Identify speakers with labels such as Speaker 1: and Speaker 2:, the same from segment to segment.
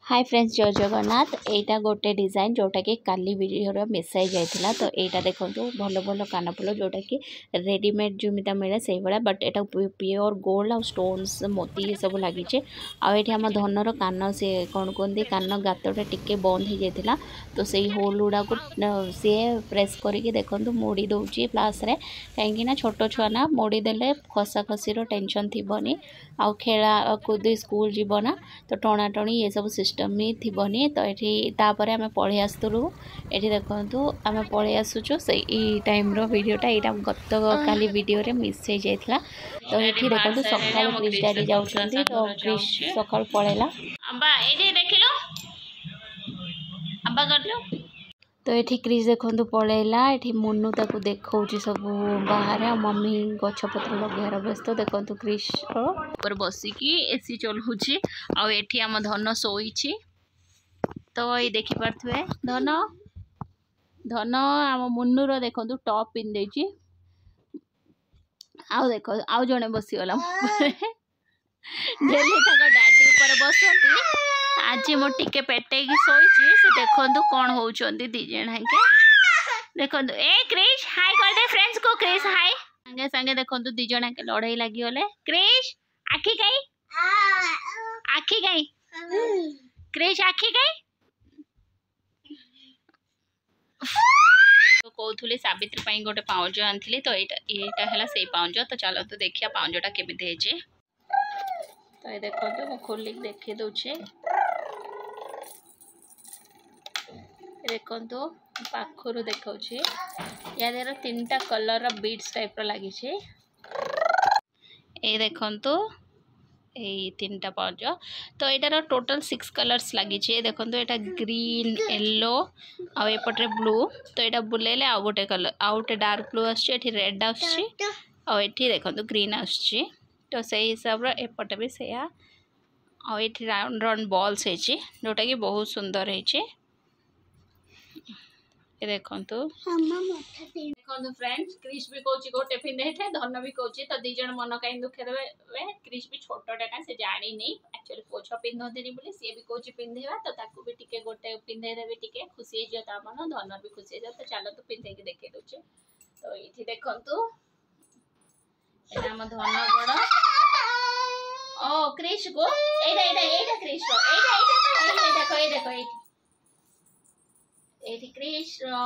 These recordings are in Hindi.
Speaker 1: हाय फ्रेंड्स जय जगन्नाथ एटा गोटे डिजाइन जोटा कि काली वीडियो मिसाई जाइथिला तो एटा देखंतु भलो भलो कानफुल जोटा कि रेडीमेड जुमिता मिले से भाया but Etah pure gold uh stones मोती ये सब लगी आ एठी हम धनर कान से कौन कहते कान गातटा टिके बंद हो जाता तो से होल गुड़ा को सी प्रेस करके देखो मोड़ी दौर प्लास रे कहीं छोट छुआ ना मोड़ी देले खसा खसी टेंशन थी आउ खेला कूद स्कूल जीवना तो टणा टणी ये सब सिस्टम ही थी तो ये आम पढ़ी आसलु ये देखु आम पढ़ी आसुचु से टाइम वीडियोटा यहाँ गत काली वीडियो मिस हो जाता तो ये देखो सका क्रिश डैडी जाऊँगी तो क्रिश सका पलैला तो ये क्रिश देखो पलैला ये मुनु ताकू देखा सब बाहर मम्मी गछपत्र लगे व्यस्त देखो क्रिश ऊपर बसिकी एसी चलुची आठी आम धन शोची तो ये देखिपे धन धन आम मुनुर देखो टॉप पिंधे आउ देख आउ जड़े बसीगला डेली डैडी ऊपर बसती आज मो टिके पेटे शोची से देखो कौन होती दीज के देखो ए क्रिश हाय कर दे फ्रेंड्स को क्रिश हाय संगे संगे देखो दीज के लड़ाई लगी क्रिश आखी गई आखी गई क्रिश आखी गई तो कहूली सावित्री गोटे पाउज आनी तो यहाँ है से पाउज तो चलो तो देखिए पाउजटा केमी तो ये देखो तो खोलिक देखी दूचे देखो पाखर देखा यार तीन टा कलर बीड्स टाइप लगी ये देखो ये तीन टा पाउज तो यार टोटल 6 कलर्स लगी देखो यहाँ ग्रीन येलो आउटे ब्लू तो यहाँ बुलेले आउ गोटे कलर आउ गोटे डार्क ब्लू आठी रेड आठी देखो ग्रीन आसुची तो से हिसाब से एपटे भी से राउंड राउंड बॉल्स है जोटा कि बहुत सुंदर है देखो देखो फ्रेंड्स क्रिश भी कौच गोटे पिंधे थे धन भी कौच तो दीज मन कहीं दुखे देवे क्रिश भी छोटे ना से जानी नहीं एक्चुअली पोछ पिंधती बोली सी भी कौच पिंधेवा तो ताकू भी टिके गोटे पिंधे देवी टिके खुशी हो मन धन भी खुशी हो तो चलो तो पिंधे देखे दूचे तो ये देखु धन गड़ ओ क्रिश को एटा क्रिश देखो देखो ये क्रिश रो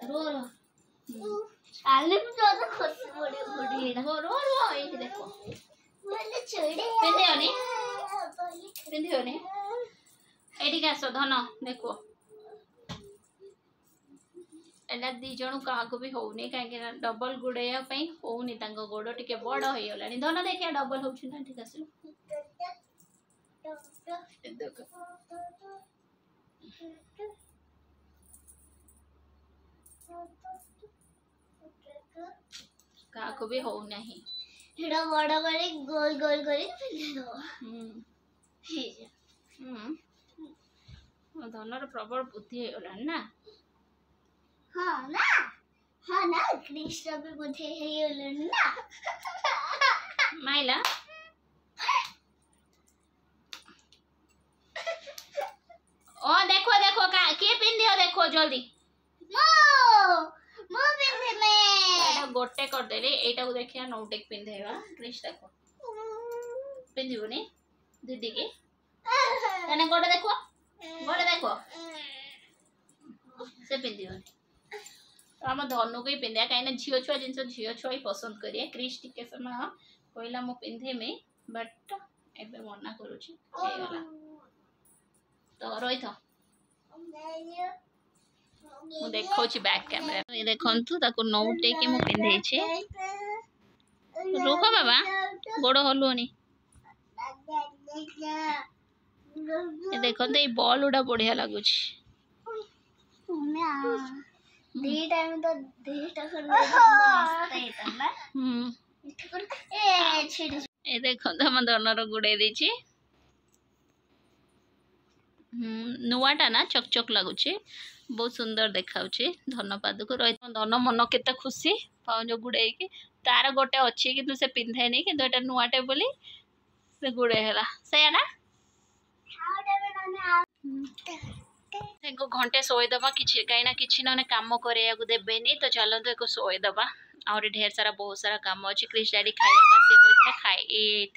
Speaker 1: रो आले भी ज्यादा खुश बड़ी रो रो रो ये देखो बोले छोड़े पिंधे ओने एठी का सो धन देखो एला दी जणु का भी होनी कहीं डबल गुड़ाया होनी गोड़ टे बड़ हो गला धन देखिए डबल हो ठीक आस का भी हो नहीं बड़ बड़े गोल गोल कर धनर प्रबल बुद्धि हो गला ना हाँ ना कृष्ण भी बुद्धि है ना माइला ओ देखो देखो का के पिंदियो देखो जल्दी मो पिंधे में एटा गोटे कर देली एटा को देखिया नौटेक पिंधेगा कृष्ण देखो पिंदिबोनी दीदी के तने गोटे देखो से पिंदिबोनी आम धनु को ही पिंधे कहीं झील छुआ जिन झील छुआ ही पसंद करिए क्रिश टिके समय कहला मु पिंधे में बट एबे मना करूची गला तो रही था मु देखो बैक कैमरा ये देखंतु ताको नौटे के मु पिंधे छे रुको बाबा गोड़ हलुनी ये देखंतु ये बॉल उडा बढ़िया लागुची दी टाइम तो देटा कर मस्त है ना ए छिड़ी ए देखो हम धनर गुड़े देछि नुआटा ना चकचक लगुचे बहुत सुंदर देखा धन पाद को रही धन मन केते खुशी पाउज गुड़े तार गोटे अच्छी कि से पिंधेनी कि एटा नुआटे बोली से गुड़े है से ना घंटे शोईदबा कि कहीं कि ना कम करा देवेनि तो चलते एक शोईदबा आहरी ढेर सारा बहुत सारा कम अच्छी क्रिश डैडी खाया खाई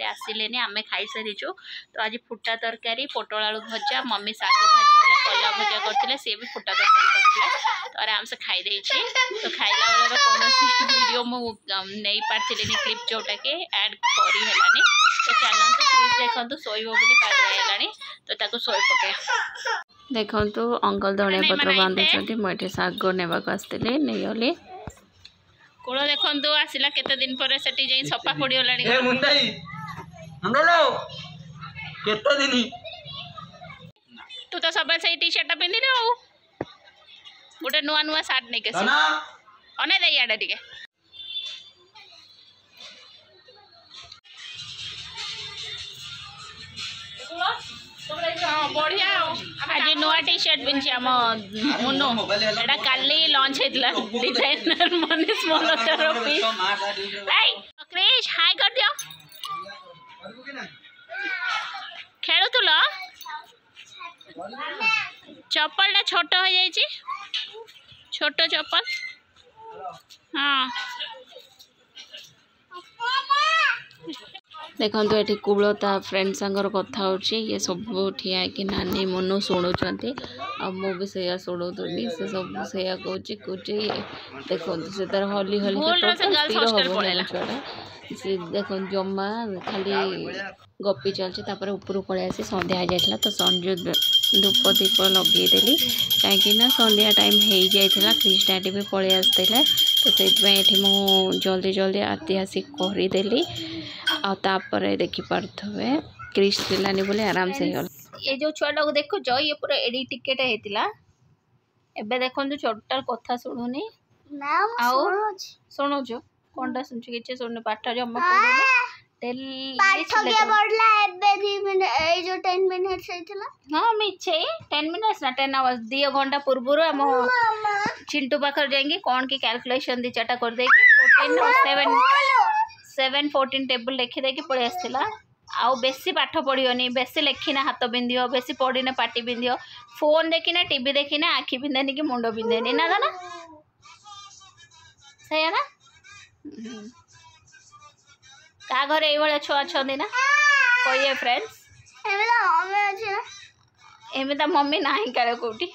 Speaker 1: आसिले आम खाई सारीचु तो आज फुटा तरकारी पोटल आलू भजा मम्मी शाग भाजी कला भजा करते सी भी फुटा तरकारी करते तो आराम से खाई तो खाइला बेलर कौन वीडियो मुझे पार्थिनी क्लिप जोटा कि ऐड करनी तो चलते क्रिश देखो शोब बोली तो शोई पके देखो अंकल धनिया पत्र बांधुंट मुझे शाग नेबाक आसती नहीं गली कूल देखो आसला केते दिन पर सेठी जाई सफा पड़ीगला तू तो सब से टी शर्ट पिंधि गोटे नुआ नुआ सार्ट नहीं के अने दे याडे टिके बढ़िया आज नुआ टी शर्ट पिंधि आम मुनु एटा काली लॉन्च होता डिजाइनर मनीष मल्होत्रा क्रिश हाय कर दियो खेलुल चप्पल छोट हो जाइए छोट चप्पल हाँ देखो ये कूलता फ्रेंड सांगर कथा ये सब ठिया कि नानी मनु शुणुंट मु भी से शुणुनी से सब से कौच देखो से तार हली हली छुआ सी देख जमा खाली गपी चलती ऊपर पलि आसी संध्या हो जाता तो संजू धूप दीप लगेदेली कहीं संध्या टाइम हो जाता क्रिश डैडी भी पलि आसते तो से मु जल्दी जल्दी आरती आसी करदेली आपर देखिपे क्रिश थिलानी बोले आराम से ये जो छुआटा को देखो ये पूरा एडी टिकेट होता एबे देखो छोटार कथा शुणुनी शुणुच कौनटा शुणु कि शुणु पाठ जमा हाँ मिछे 10 मिनट्स ना 10 आवर्स 2 घंटा पूर्व आम चिंटू पाखर जाएंगे कौन की कैलकुलेशन दी चार्टा कर देकी 7 14 टेबल लिखी देकी पलि आसला आउ बेसी पाठ पढ़ियोनी बेसी लेखिना हाथ बिंधियो बेसी पढ़िना पाटी बिंधियो फोन देखिना टीवी देखिना आखि बिंधेनी कि मुंड बिंधेनी ना ना सही ना का घर ये छुआ अच्छा ना कहिए फ्रेंड्स एम तो मम्मी ना काले कौटी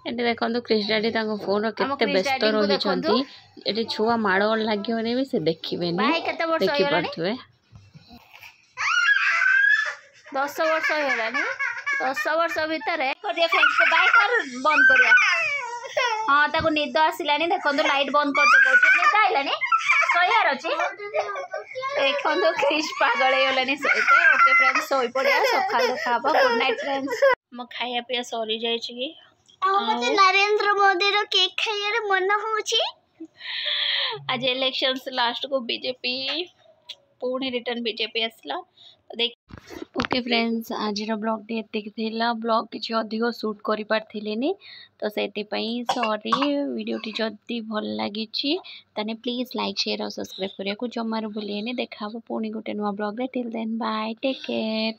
Speaker 1: ये देखो क्रिश डैडी फोन के व्यस्त रही ये छुआ माड़ लगे भी से देखिए देखी पारे 10 वर्ष होगा 10 वर्ष भितर बाय कर बंद कर हाँ ताको निद आसलानी देखो लाइट बंद कर निद आइलानी शोयार अच्छी देखो क्रिश पागल होगलानी ओके फ्रेंड्स शोई पड़िया सकाल देखा गुड नाइट फ्रेंड्स मो खाया पिया सरी जाइए
Speaker 2: नरेंद्र मोदी रो केक खाइए मन हो
Speaker 1: आज इलेक्शंस लास्ट को बीजेपी पुणी रिटर्न बीजेपी आसला तो देख ओके फ्रेंड्स आज ब्लॉग टी एतिक ब्लॉग किसी अधिक शूट कर पार्थिनी तो से सॉरी वीडियो टी जदि भल लगी ताने प्लीज लाइक शेयर और सब्सक्राइब करने को जमार भूलिए देखा पुणी गोटे नुआ blog till then bye take care.